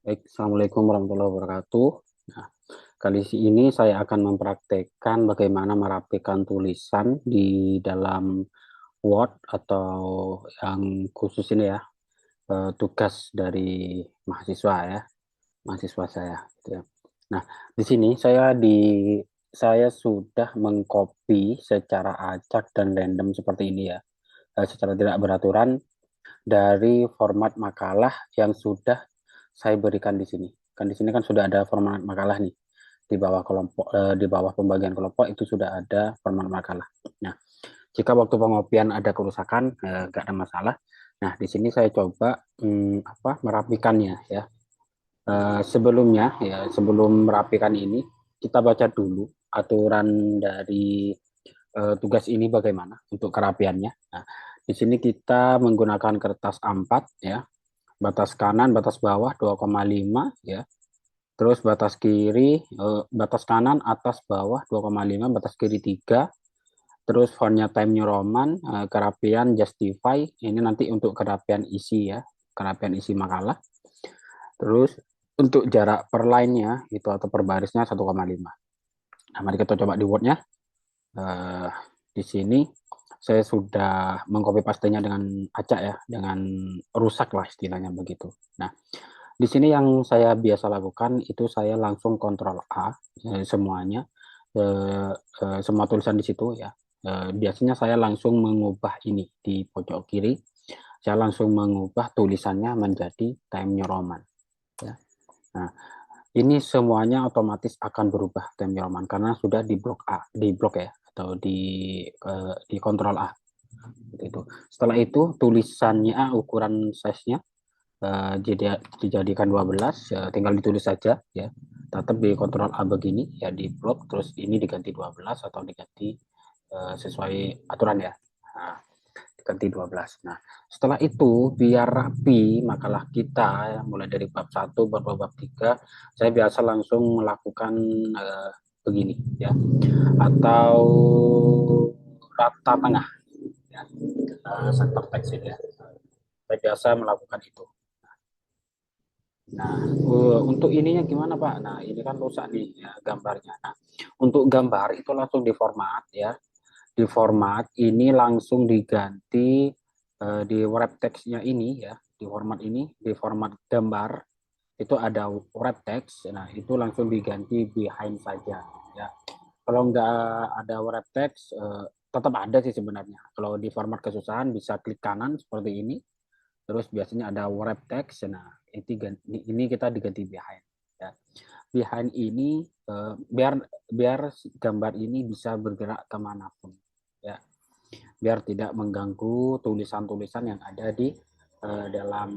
Baik, Assalamualaikum warahmatullahi wabarakatuh. Nah, kali ini saya akan mempraktekkan bagaimana merapikan tulisan di dalam Word atau yang khusus ini ya, tugas dari mahasiswa ya, mahasiswa saya. Gitu ya. Nah, di sini saya sudah mengcopy secara acak dan random seperti ini ya, secara tidak beraturan dari format makalah yang sudah saya berikan di sini. Kan di sini kan sudah ada format makalah nih. Di bawah kelompok di bawah pembagian kelompok itu sudah ada format makalah. Nah, jika waktu pengopian ada kerusakan nggak ada masalah. Nah, di sini saya coba merapikannya ya. Sebelumnya ya, sebelum merapikan ini kita baca dulu aturan dari tugas ini bagaimana untuk kerapiannya. Nah, di sini kita menggunakan kertas A4 ya, batas kanan, batas bawah 2,5 ya. Terus batas kanan, atas, bawah 2,5, batas kiri 3. Terus fontnya Times New Roman, kerapian Justify. Ini nanti untuk kerapian isi ya, kerapian isi makalah. Terus untuk jarak per line-nya itu atau per barisnya 1,5. Nah, mari kita coba di Word-nya. Di sini saya sudah mengcopy pastenya dengan acak ya, dengan rusak lah istilahnya begitu. Nah, di sini yang saya biasa lakukan itu saya langsung Kontrol A semuanya, semua tulisan di situ ya. Biasanya saya langsung mengubah ini di pojok kiri, saya langsung mengubah tulisannya menjadi Times New Roman. Ya. Nah, ini semuanya otomatis akan berubah Times New Roman karena sudah di blok A, di blok ya, atau di Kontrol A. Itu. Setelah itu tulisannya ukuran size-nya jadi dijadikan 12 ya, tinggal ditulis saja ya, tetap di kontrol A begini ya, di blok terus ini diganti 12 atau diganti sesuai aturan ya. Nah, diganti 12. Nah, setelah itu biar rapi makalah kita ya, mulai dari bab 1, bab 2, bab 3 saya biasa langsung melakukan begini ya, atau rata tengah ya, sektor teks ini ya, saya biasa melakukan itu. Nah, untuk ininya gimana Pak? Nah, ini kan rusak nih ya, gambarnya. Nah, untuk gambar itu langsung diformat ya. Diformat ini langsung diganti di wrap text-nya ini ya. Di format ini, di format gambar itu ada wrap text. Nah, itu langsung diganti behind saja ya. Kalau nggak ada wrap text, tetap ada sih sebenarnya. Kalau di format kesusahan bisa klik kanan seperti ini. Terus biasanya ada wrap text. Nah, ini kita diganti behind. Ya. Behind ini biar biar gambar ini bisa bergerak kemanapun. Ya, biar tidak mengganggu tulisan-tulisan yang ada di dalam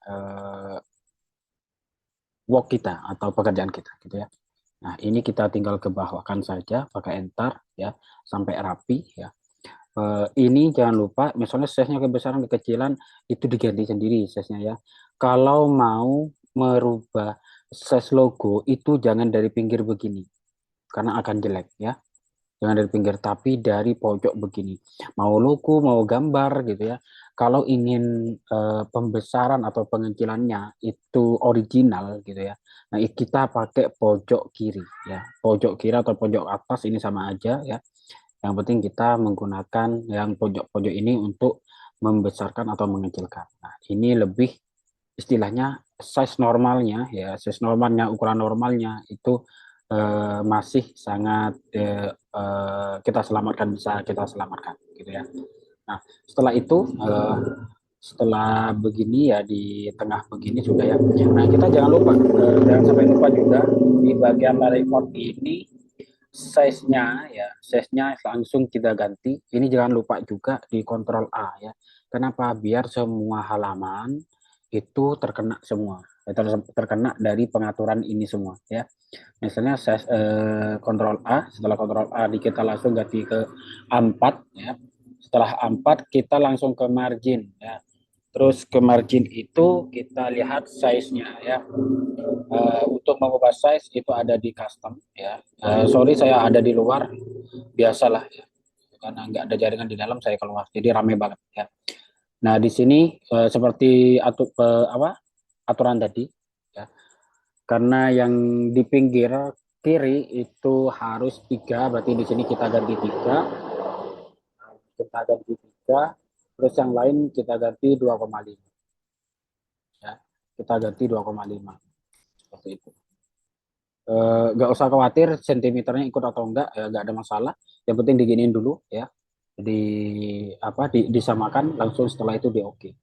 uh, work kita atau pekerjaan kita, gitu ya. Nah, ini kita tinggal ke bawahkan saja pakai enter ya sampai rapi ya. Ini jangan lupa misalnya size-nya kebesaran kekecilan itu diganti sendiri size-nya ya. Kalau mau merubah size logo itu jangan dari pinggir begini karena akan jelek ya. Jangan dari pinggir tapi dari pojok begini. Mau logo, mau gambar gitu ya. Kalau ingin pembesaran atau pengecilannya itu original gitu ya. Nah, kita pakai pojok kiri ya. Pojok kiri atau pojok atas ini sama aja ya. Yang penting kita menggunakan yang pojok-pojok ini untuk membesarkan atau mengecilkan. Nah, ini lebih istilahnya size normalnya ya, size normalnya, ukuran normalnya itu masih sangat kita selamatkan, bisa kita selamatkan gitu ya. Nah, setelah itu setelah begini ya di tengah begini sudah ya. Nah, kita jangan lupa jangan sampai lupa juga di bagian record ini size-nya ya, size-nya langsung kita ganti. Ini jangan lupa juga di kontrol A ya. Kenapa? Biar semua halaman itu terkena semua. Terkena dari pengaturan ini semua ya. Misalnya size kontrol A, setelah kontrol A kita langsung ganti ke A4 ya. Setelah A4 kita langsung ke margin ya. Terus ke margin itu kita lihat size-nya ya. Untuk mengubah size itu ada di custom ya. Sorry saya ada di luar, biasalah ya. Karena nggak ada jaringan di dalam saya keluar, jadi rame banget ya. Nah di sini seperti aturan tadi, ya. Karena yang di pinggir kiri itu harus 3, berarti di sini kita ganti 3, terus yang lain kita ganti 2,5, ya. Kita ganti 2,5 seperti itu. Nggak usah khawatir sentimeternya ikut atau enggak, ya nggak ada masalah. Yang penting diginiin dulu, ya. Jadi apa disamakan langsung, setelah itu di oke.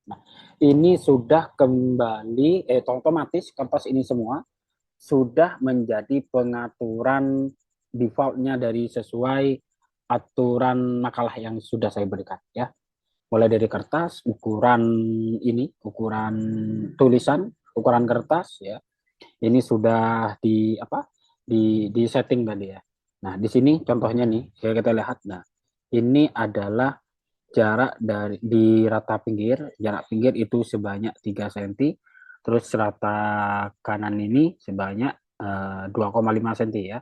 Nah, ini sudah kembali otomatis kertas ini semua sudah menjadi pengaturan defaultnya dari sesuai aturan makalah yang sudah saya berikan, ya. Mulai dari kertas, ukuran ini, ukuran tulisan, ukuran kertas, ya. Ini sudah di setting tadi, ya. Nah, di sini contohnya nih, ya kita lihat. Nah, ini adalah jarak dari di rata pinggir, jarak pinggir itu sebanyak 3 cm, terus rata kanan ini sebanyak 2,5 cm, ya.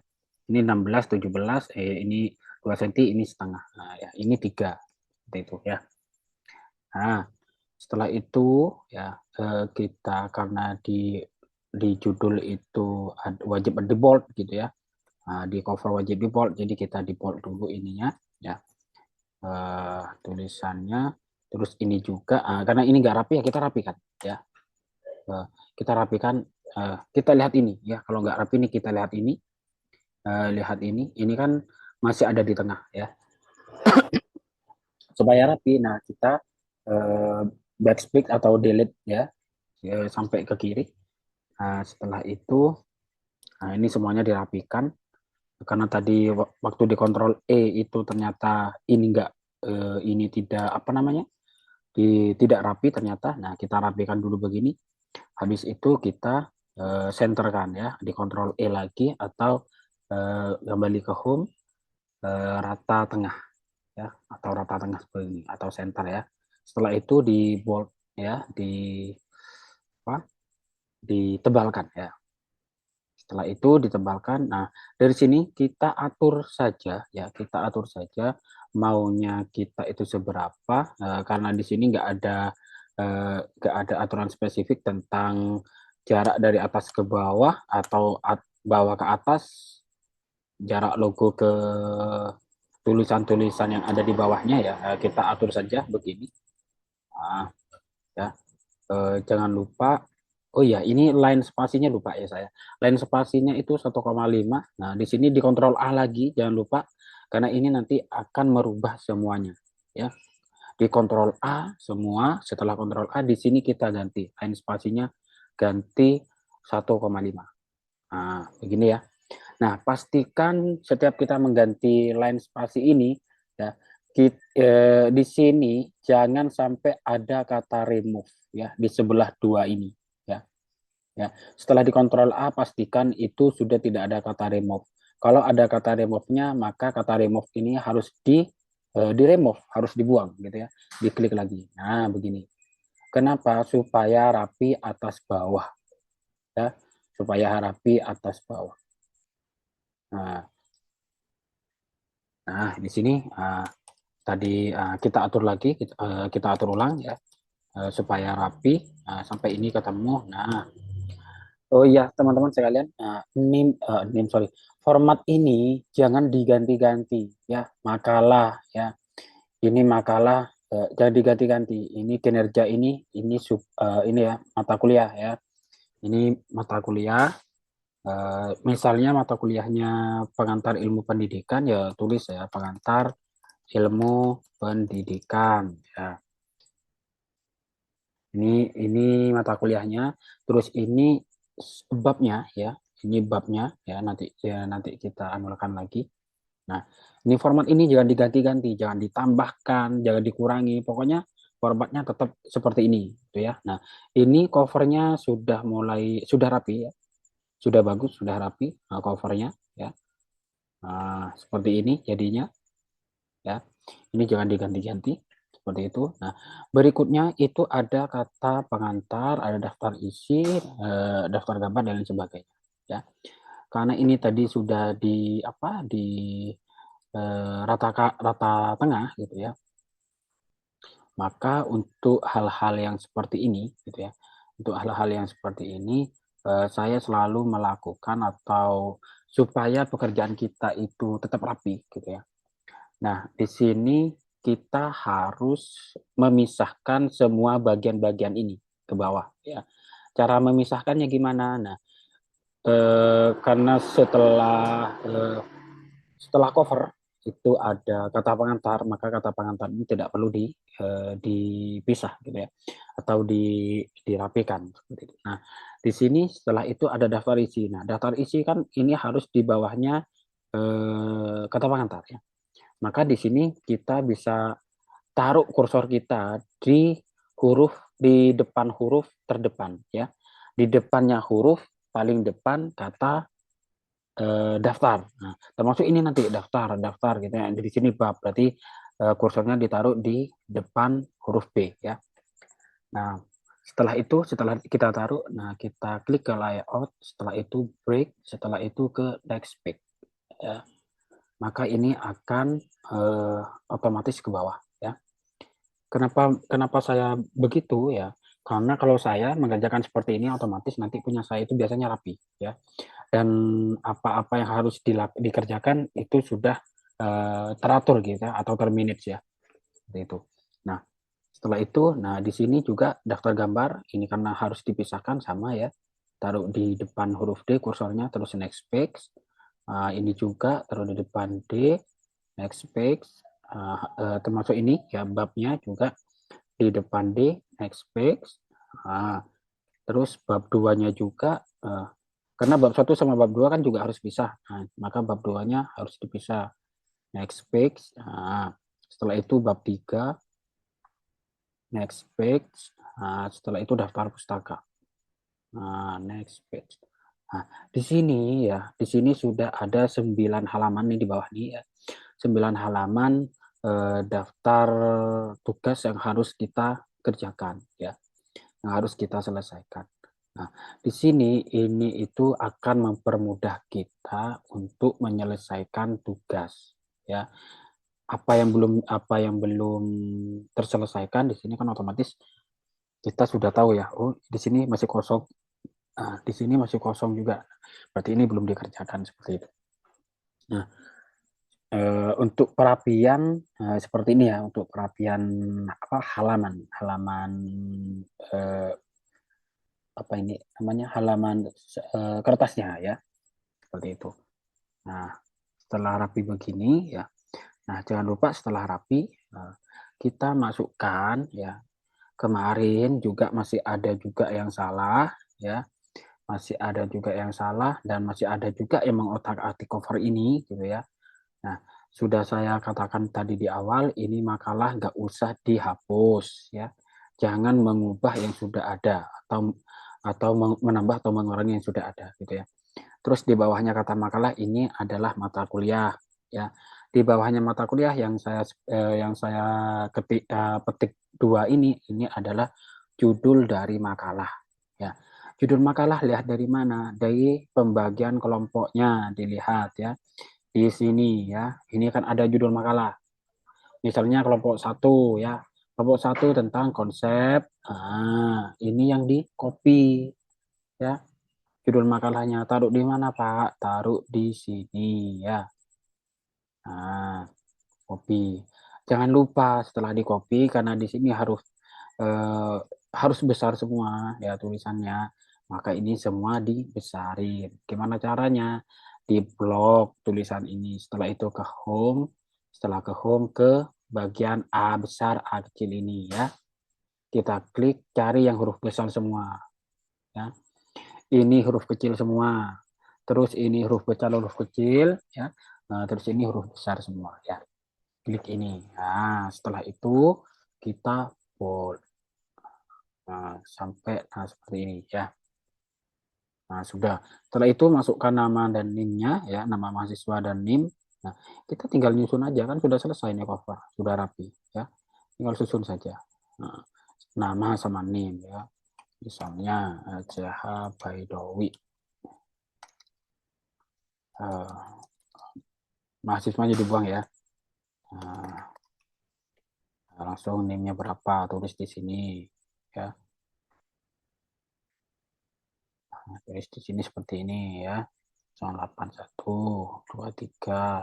Ini 16, 17, ini 2 cm, ini setengah. Nah, ya, ini 3. Seperti itu, ya. Nah, setelah itu, ya, kita karena di judul itu wajib di bold gitu, ya. Nah, di cover wajib di bold, jadi kita di bold dulu ininya, ya. Tulisannya, terus ini juga karena ini nggak rapi, ya kita rapikan, ya. Kita rapikan, kita lihat ini, ya. Kalau nggak rapi nih, kita lihat ini, ini kan masih ada di tengah, ya. Supaya rapi, nah kita backspace atau delete, ya, sampai ke kiri. Nah, setelah itu, nah ini semuanya dirapikan. Karena tadi waktu di kontrol E itu ternyata ini enggak, ini tidak apa namanya, tidak rapi ternyata. Nah, kita rapikan dulu begini. Habis itu kita centerkan, ya, di kontrol E lagi, atau kembali ke home, rata tengah, ya, atau rata tengah seperti ini, atau center, ya. Setelah itu di bold, ya, apa ditebalkan, ya. Setelah itu ditebalkan. Nah, dari sini kita atur saja, ya, kita atur saja maunya kita itu seberapa, karena di sini nggak ada aturan spesifik tentang jarak dari atas ke bawah atau bawah ke atas, jarak logo ke tulisan-tulisan yang ada di bawahnya, ya. Kita atur saja begini. Nah, ya. Jangan lupa, oh ya, ini line spasinya lupa, ya saya. Line spasinya itu 1,5. Nah, di sini di kontrol A lagi, jangan lupa, karena ini nanti akan merubah semuanya, ya. Di kontrol A semua, setelah kontrol A di sini kita ganti line spasinya, ganti 1,5. Nah, begini, ya. Nah, pastikan setiap kita mengganti line spasi ini, ya, di sini jangan sampai ada kata remove, ya, di sebelah dua ini, ya. Ya, setelah dikontrol A, pastikan itu sudah tidak ada kata remove. Kalau ada kata remove-nya, maka kata remove ini harus di remove, harus dibuang, gitu, ya. Diklik lagi. Nah, begini. Kenapa? Supaya rapi atas bawah, ya. Supaya rapi atas bawah. Nah, di sini tadi kita atur lagi, kita atur ulang, ya, supaya rapi, sampai ini ketemu. Nah, oh iya teman-teman sekalian, sorry, format ini jangan diganti-ganti, ya. Makalah, ya, ini makalah, jangan diganti-ganti. Ini kinerja, ini ya mata kuliah, ya. Ini mata kuliah. Misalnya mata kuliahnya pengantar ilmu pendidikan, ya tulis, ya, pengantar ilmu pendidikan, ya. Ini mata kuliahnya, terus ini babnya, ya. Ini babnya, ya, nanti kita anulkan lagi. Nah, ini format ini jangan diganti-ganti, jangan ditambahkan, jangan dikurangi, pokoknya formatnya tetap seperti ini, gitu, ya. Nah, ini covernya sudah rapi, ya. Sudah bagus, sudah rapi, covernya, ya. Nah, seperti ini jadinya, ya. Ini jangan diganti-ganti seperti itu. Nah, berikutnya itu ada kata pengantar, ada daftar isi, daftar gambar dan lain sebagainya, ya. Karena ini tadi sudah di rata tengah, gitu, ya. Maka untuk hal-hal yang seperti ini, gitu, ya, untuk hal-hal yang seperti ini saya selalu melakukan atau supaya pekerjaan kita itu tetap rapi gitu ya. Nah, di sini kita harus memisahkan semua bagian-bagian ini ke bawah ya. Cara memisahkannya gimana? Nah, karena setelah cover itu ada kata pengantar, maka kata pengantar ini tidak perlu dipisah gitu ya, atau dirapikan seperti itu. Nah, di sini setelah itu ada daftar isi. Nah, daftar isi kan ini harus di bawahnya kata pengantar ya. Maka di sini kita bisa taruh kursor kita di depan huruf terdepan ya. Di depannya huruf paling depan kata daftar. Nah, termasuk ini nanti daftar gitu ya. Di sini bab berarti kursornya ditaruh di depan huruf B ya. Nah, setelah kita taruh, nah kita klik ke layout, setelah itu break, setelah itu ke next page ya. Maka ini akan otomatis ke bawah ya. Kenapa saya begitu ya? Karena kalau saya mengerjakan seperti ini otomatis nanti punya saya itu biasanya rapi ya. Dan apa-apa yang harus dikerjakan itu sudah teratur gitu ya, atau termanage ya. Seperti itu. Nah, setelah itu, nah di sini juga daftar gambar ini karena harus dipisahkan sama ya. Taruh di depan huruf D kursornya terus next page. Ini juga taruh di depan D, next page. Termasuk ini ya babnya juga di depan D, next page. Terus bab 2-nya juga karena bab 1 sama bab 2 kan juga harus pisah. Nah, maka bab 2-nya harus dipisah. Next page. Nah, setelah itu bab 3, next page. Nah, setelah itu daftar pustaka. Nah, next page. Nah, di sini sudah ada 9 halaman nih di bawah nih ya. 9 halaman daftar tugas yang harus kita kerjakan ya. Yang harus kita selesaikan. Nah, di sini ini itu akan mempermudah kita untuk menyelesaikan tugas ya. Apa yang belum terselesaikan di sini kan otomatis kita sudah tahu ya. Oh, di sini masih kosong. Di sini masih kosong juga. Berarti ini belum dikerjakan seperti itu. Nah, untuk perapian seperti ini ya, untuk perapian halaman eh, apa ini namanya halaman kertasnya ya, seperti itu. Nah, setelah rapi begini ya. Nah, jangan lupa setelah rapi kita masukkan ya. Kemarin juga masih ada juga yang salah ya. Masih ada juga yang salah dan masih ada juga yang mengotak-atik cover ini gitu ya. Nah, sudah saya katakan tadi di awal, ini makalah nggak usah dihapus ya. Jangan mengubah yang sudah ada atau menambah atau mengurangi yang sudah ada gitu ya. Terus di bawahnya kata makalah ini adalah mata kuliah ya. Di bawahnya mata kuliah yang saya petik dua ini adalah judul dari makalah ya. Judul makalah lihat dari mana? Dari pembagian kelompoknya dilihat ya. Di sini ya. Ini kan ada judul makalah. Misalnya kelompok satu ya. Kelompok satu tentang konsep. Ini yang di copy ya. Judul makalahnya taruh di mana Pak? Taruh di sini ya. Nah, copy. Jangan lupa setelah di copy karena di sini eh, harus besar semua ya tulisannya. Maka ini semua dibesarin. Gimana caranya? Di blok tulisan ini. Setelah itu ke home. Setelah ke home ke bagian A besar A kecil ini ya. Kita klik cari yang huruf besar semua. Ya. Ini huruf kecil semua. Terus ini huruf besar huruf kecil ya. Nah, terus ini huruf besar semua ya. Klik ini. Nah, setelah itu kita bold. Sampai seperti ini ya. Nah, sudah. Setelah itu masukkan nama dan NIM-nya ya, nama mahasiswa dan NIM. Nah, kita tinggal nyusun aja kan sudah selesai nih cover, sudah rapi ya. Tinggal susun saja. Nah, nama sama NIM ya. Misalnya CH Baidowi. Mahasiswanya dibuang ya. Nah, langsung NIM-nya berapa tulis di sini ya. tulis di sini seperti ini ya. 81, 23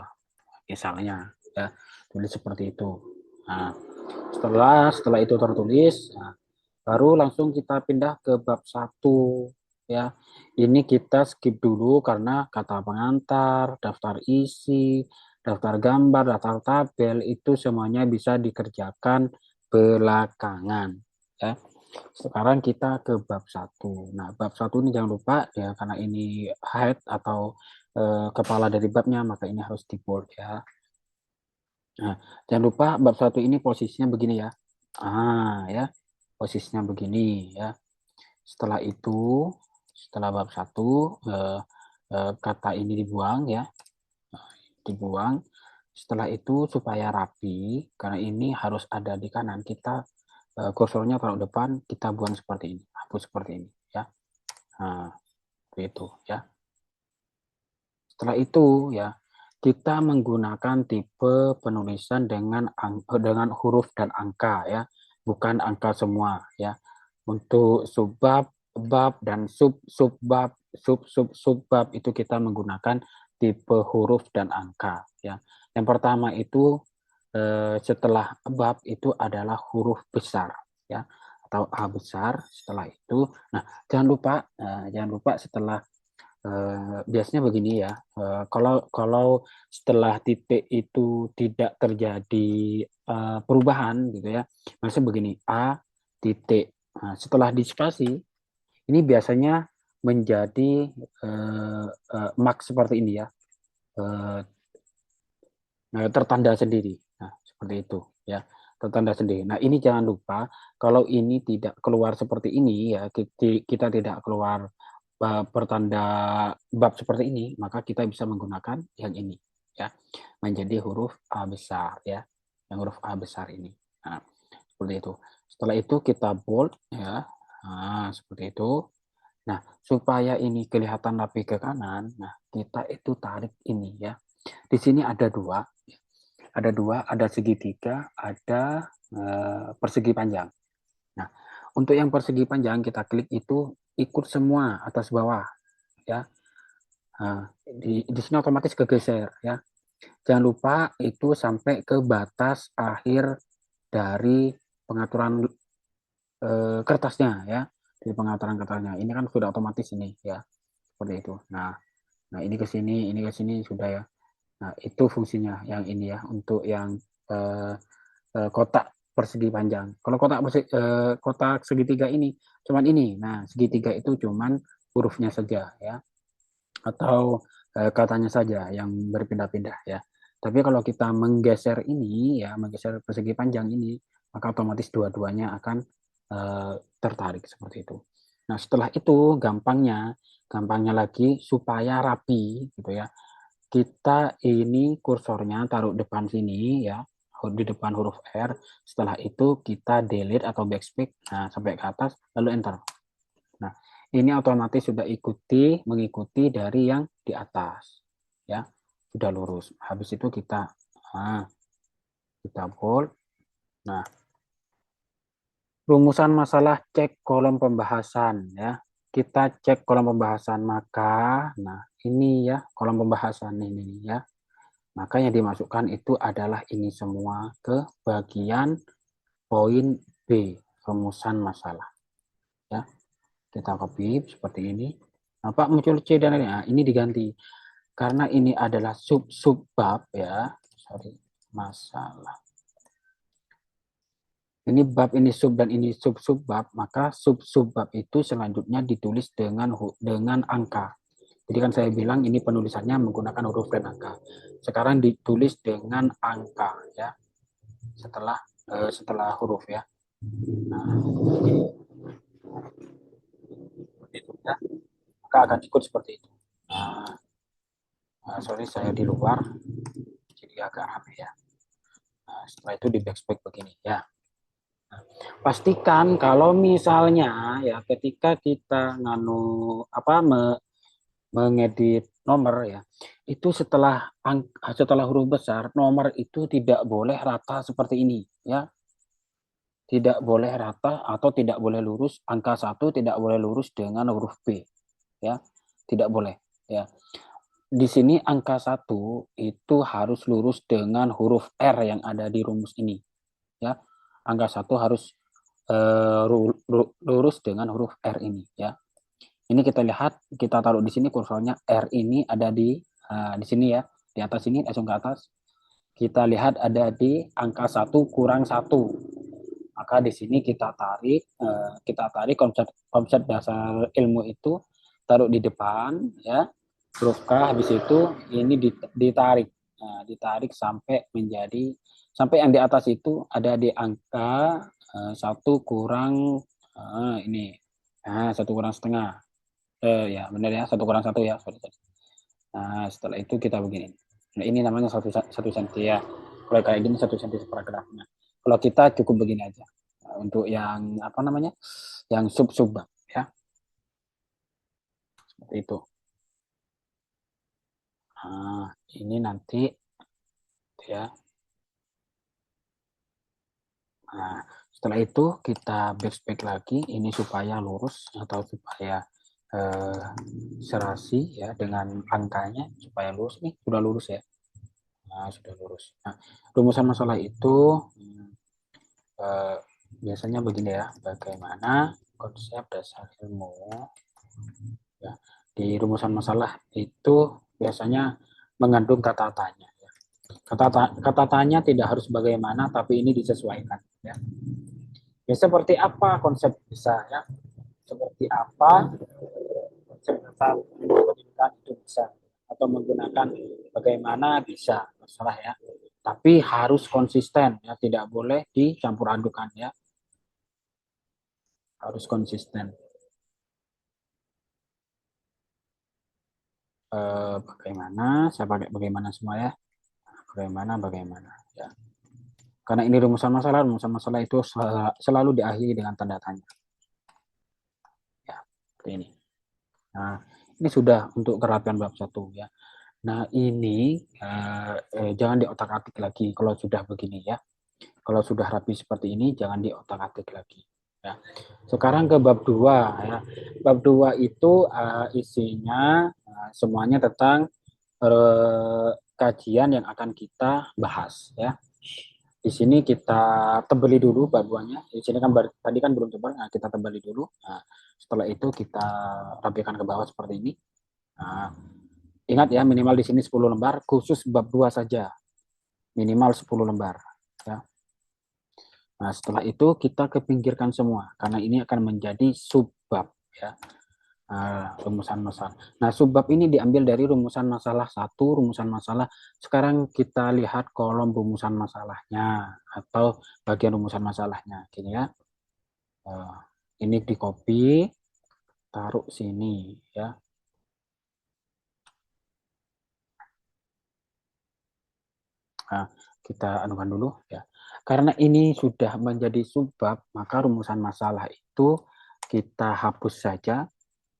misalnya ya, tulis seperti itu. Nah, setelah itu tertulis, nah, baru langsung kita pindah ke bab 1 ya. Ini kita skip dulu karena kata pengantar, daftar isi, daftar gambar, daftar tabel itu semuanya bisa dikerjakan belakangan ya. Sekarang kita ke bab 1. Nah, bab 1 ini jangan lupa ya, karena ini head atau kepala dari babnya, maka ini harus di bold ya. Nah, jangan lupa bab 1 ini posisinya begini ya. Ya, posisinya begini ya. Setelah itu, setelah bab 1 kata ini dibuang ya. Dibuang. Setelah itu supaya rapi, karena ini harus ada di kanan, kita kursornya taruh depan, kita buang seperti ini, hapus seperti ini ya. Nah, itu ya. Setelah itu ya, kita menggunakan tipe penulisan dengan huruf dan angka ya, bukan angka semua ya. Untuk subbab, bab dan subbab, subbab itu kita menggunakan tipe huruf dan angka ya. Yang pertama itu setelah bab itu adalah huruf besar ya, atau A besar. Setelah itu, nah jangan lupa setelah biasanya begini ya, kalau setelah titik itu tidak terjadi perubahan gitu ya, maksudnya begini, A titik. Nah, setelah dispasi ini biasanya menjadi mark seperti ini ya, eh, tertanda sendiri. Nah, seperti itu ya, tertanda sendiri. Nah, ini jangan lupa kalau ini tidak keluar seperti ini ya, kita tidak keluar pertanda bab seperti ini, maka kita bisa menggunakan yang ini ya, menjadi huruf A besar ya, yang huruf A besar ini. Nah, seperti itu. Setelah itu kita bold ya. Nah, seperti itu. Nah, supaya ini kelihatan rapi ke kanan, nah kita itu tarik ini ya. Di sini ada segitiga, ada persegi panjang. Nah, untuk yang persegi panjang kita klik itu ikut semua atas bawah ya. Nah, di sini otomatis kegeser ya. Jangan lupa itu sampai ke batas akhir dari pengaturan kertasnya ya. Di pengaturan kertasnya. Ini kan sudah otomatis ini ya. Seperti itu. Nah ini ke sini sudah ya. Nah, itu fungsinya yang ini ya, untuk yang eh, kotak persegi panjang. Kalau kotak segitiga ini cuman ini. Nah, segitiga itu cuman hurufnya saja ya, atau katanya saja yang berpindah-pindah ya. Tapi kalau kita menggeser ini ya, menggeser persegi panjang ini, maka otomatis dua-duanya akan tertarik seperti itu. Nah, setelah itu gampangnya lagi supaya rapi gitu ya. Kita ini kursornya taruh depan sini ya, di depan huruf R. Setelah itu kita delete atau backspace, nah, sampai ke atas, lalu enter. Nah, ini otomatis sudah mengikuti dari yang di atas ya, sudah lurus. Habis itu kita bold. Nah, rumusan masalah cek kolom pembahasan ya. Kita cek kolom pembahasan, maka nah ini ya kolom pembahasan ini ya. Maka yang dimasukkan itu adalah ini semua ke bagian poin B, rumusan masalah ya. Kita copy seperti ini. Nah, Pak, muncul C dan lain. Nah, ini diganti karena ini adalah sub bab ya. Sorry, masalah. Ini bab, ini sub, dan ini sub bab, maka sub bab itu selanjutnya ditulis dengan angka. Jadi kan saya bilang ini penulisannya menggunakan huruf dan angka. Sekarang ditulis dengan angka ya, setelah huruf ya. Nah, itu ya. Maka akan ikut seperti itu. Sorry, saya di luar, jadi agak rame ya. Nah, setelah itu di backspace begini ya. Nah, pastikan kalau misalnya ya ketika kita mengedit nomor ya, itu setelah huruf besar, nomor itu tidak boleh rata seperti ini ya. Tidak boleh rata atau tidak boleh lurus, angka 1 tidak boleh lurus dengan huruf B. ya. Tidak boleh, ya. Di sini angka 1 itu harus lurus dengan huruf R yang ada di rumus ini, ya. Angka 1 harus lurus dengan huruf R ini, ya. Ini kita lihat, kita taruh di sini kursornya, R ini ada di sini ya, di atas ini, langsung ke atas. Kita lihat ada di angka 1 kurang 1. Maka di sini kita tarik konsep dasar ilmu itu, taruh di depan, ya. Huruf K, habis itu ini ditarik. Nah, ditarik sampai yang di atas itu ada di angka 1 kurang ini. Nah, 1 kurang setengah. Ya benar ya, 1 kurang 1 ya. Sorry. Nah, setelah itu kita begini. Nah, ini namanya 1 senti ya. Kalau kayak gini 1 senti paragrafnya. Kalau kita cukup begini aja. Nah, untuk yang apa namanya? Yang sub ya. Seperti itu. Nah, ini nanti ya. Nah, setelah itu kita backpack lagi ini supaya lurus atau supaya eh, serasi ya dengan angkanya supaya lurus nih, sudah lurus ya. Nah, sudah lurus. Nah, rumusan masalah itu eh, biasanya begini ya, bagaimana konsep dasar ilmu ya. Di rumusan masalah itu biasanya mengandung kata tanya. Ya. Kata tanya tidak harus bagaimana, tapi ini disesuaikan. Ya. Ya, seperti apa konsep bisa ya? Seperti apa konsep dasar pendidikan itu bisa atau menggunakan bagaimana bisa masalah ya. Tapi harus konsisten ya, tidak boleh dicampur adukan ya. Harus konsisten. Bagaimana? Saya pakai bagaimana semua ya. Bagaimana ya. Karena ini rumusan masalah itu selalu diakhiri dengan tanda tanya. Ya, seperti ini. Nah, ini sudah untuk kerapian bab 1 ya. Nah, ini jangan diotak-atik lagi kalau sudah begini ya. Kalau sudah rapi seperti ini jangan diotak-atik lagi ya. Sekarang ke bab 2 ya. Bab 2 itu isinya semuanya tentang kajian yang akan kita bahas ya. Di sini kita tebeli dulu babuannya. Di sini kan tadi kan belum tebal, nah kita tebali dulu. Nah, setelah itu kita rapikan ke bawah seperti ini. Nah, ingat ya minimal di sini 10 lembar khusus bab 2 saja. Minimal 10 lembar ya. Nah, setelah itu kita kepinggirkan semua karena ini akan menjadi subbab ya. Rumusan masalah. Nah, subbab ini diambil dari rumusan masalah 1, rumusan masalah. Sekarang kita lihat kolom rumusan masalahnya atau bagian rumusan masalahnya, gini ya. Ini di copy, taruh sini ya. Nah, kita anukan dulu ya. Karena ini sudah menjadi subbab, maka rumusan masalah itu kita hapus saja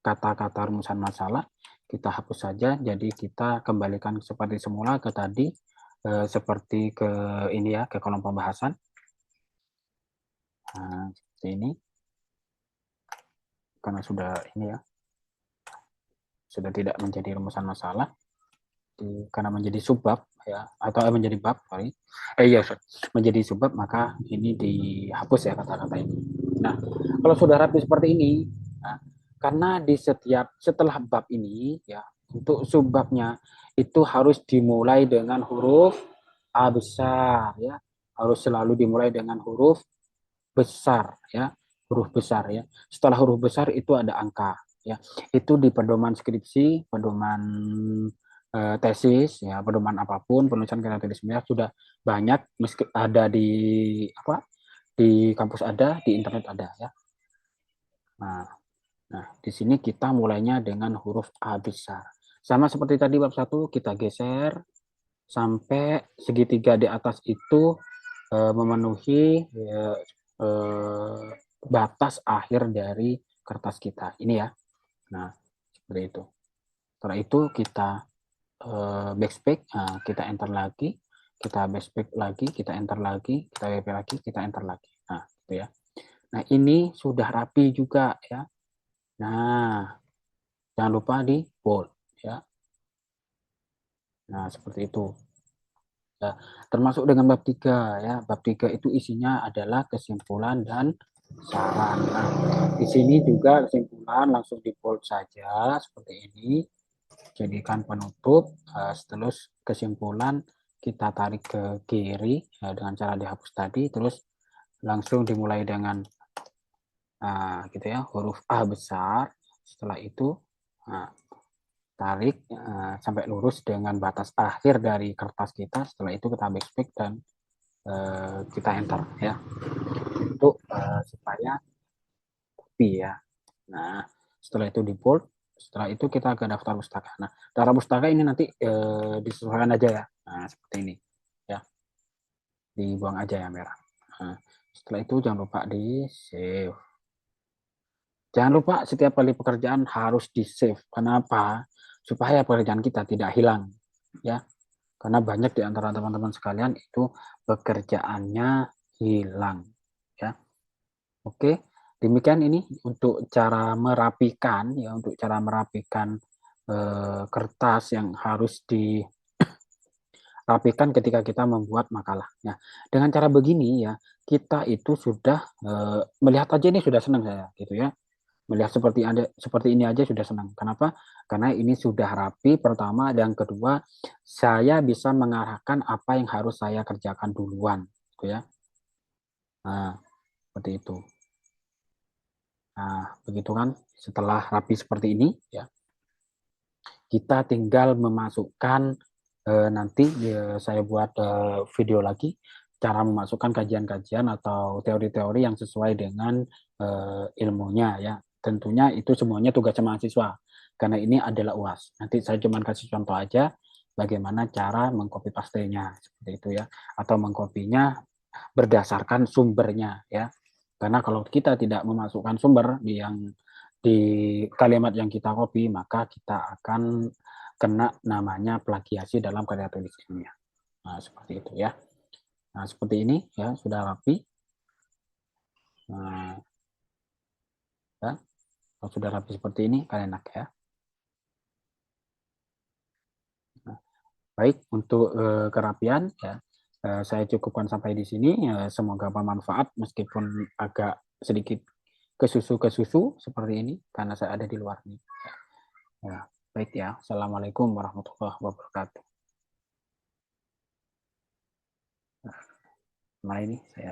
kata-kata rumusan masalah, kita hapus saja, jadi kita kembalikan seperti semula ke tadi, seperti ke ini ya, ke kolom pembahasan. Nah, seperti ini, karena sudah ini ya, sudah tidak menjadi rumusan masalah, karena menjadi subbab ya, atau menjadi bab, sorry. Iya, menjadi subbab, maka ini dihapus ya kata-kata ini. Nah, kalau sudah rapi seperti ini, nah, karena setelah bab ini ya, untuk subbabnya itu harus dimulai dengan huruf A besar ya, harus selalu dimulai dengan huruf besar ya, huruf besar ya. Setelah huruf besar itu ada angka ya. Itu di pedoman skripsi, pedoman tesis ya, pedoman apapun, penulisan karya tulis ilmiah sudah banyak, meski ada di apa, di kampus ada, di internet ada ya. Nah, di sini kita mulainya dengan huruf A besar. Sama seperti tadi bab 1, kita geser sampai segitiga di atas itu memenuhi batas akhir dari kertas kita. Ini ya. Nah, seperti itu. Setelah itu kita backspace, kita enter lagi, kita backspace lagi, kita enter lagi, kita WP lagi, kita enter lagi. Nah, gitu ya. Nah, ini sudah rapi juga ya. Nah, Jangan lupa di bold ya. Nah, seperti itu. Ya, termasuk dengan bab 3 ya. Bab 3 itu isinya adalah kesimpulan dan saran. Nah, di sini juga kesimpulan langsung di bold saja seperti ini. Jadikan penutup, terus kesimpulan kita tarik ke kiri dengan cara dihapus tadi, terus langsung dimulai dengan gitu ya, huruf A besar. Setelah itu tarik sampai lurus dengan batas akhir dari kertas kita. Setelah itu kita backspace dan kita enter ya, untuk supaya rapi ya. Nah, setelah itu di bold, setelah itu kita ke daftar pustaka. Nah, daftar pustaka ini nanti disesuaikan aja ya. Nah, seperti ini ya, dibuang aja yang merah. Nah, setelah itu jangan lupa di save. Jangan lupa setiap kali pekerjaan harus di save. Kenapa? Supaya pekerjaan kita tidak hilang ya. Karena banyak di antara teman-teman sekalian itu pekerjaannya hilang ya. Oke, demikian ini untuk cara merapikan ya, untuk cara merapikan kertas yang harus dirapikan ketika kita membuat makalah. Nah, dengan cara begini ya, kita itu sudah melihat aja ini sudah senang saya gitu ya. Melihat seperti ini aja sudah senang. Kenapa? Karena ini sudah rapi pertama, dan kedua saya bisa mengarahkan apa yang harus saya kerjakan duluan gitu ya. Nah, seperti itu. Nah, begitu kan, setelah rapi seperti ini ya, kita tinggal memasukkan nanti saya buat video lagi cara memasukkan kajian-kajian atau teori-teori yang sesuai dengan ilmunya ya. Tentunya itu semuanya tugas mahasiswa karena ini adalah UAS. Nanti saya cuma kasih contoh aja bagaimana cara mengcopy pastenya seperti itu ya, atau mengkopinya berdasarkan sumbernya ya. Karena kalau kita tidak memasukkan sumber di kalimat yang kita copy, maka kita akan kena namanya plagiasi dalam karya tulis ilmiah. Nah, seperti itu ya. Nah, seperti ini ya, sudah rapi. Nah, ya, kalau sudah rapi seperti ini, kalian enak ya. Nah, baik, untuk kerapian ya, saya cukupkan sampai di sini. Semoga bermanfaat meskipun agak sedikit kesusu seperti ini karena saya ada di luar nih. Ya, baik ya. Assalamualaikum warahmatullahi wabarakatuh. Nah, ini saya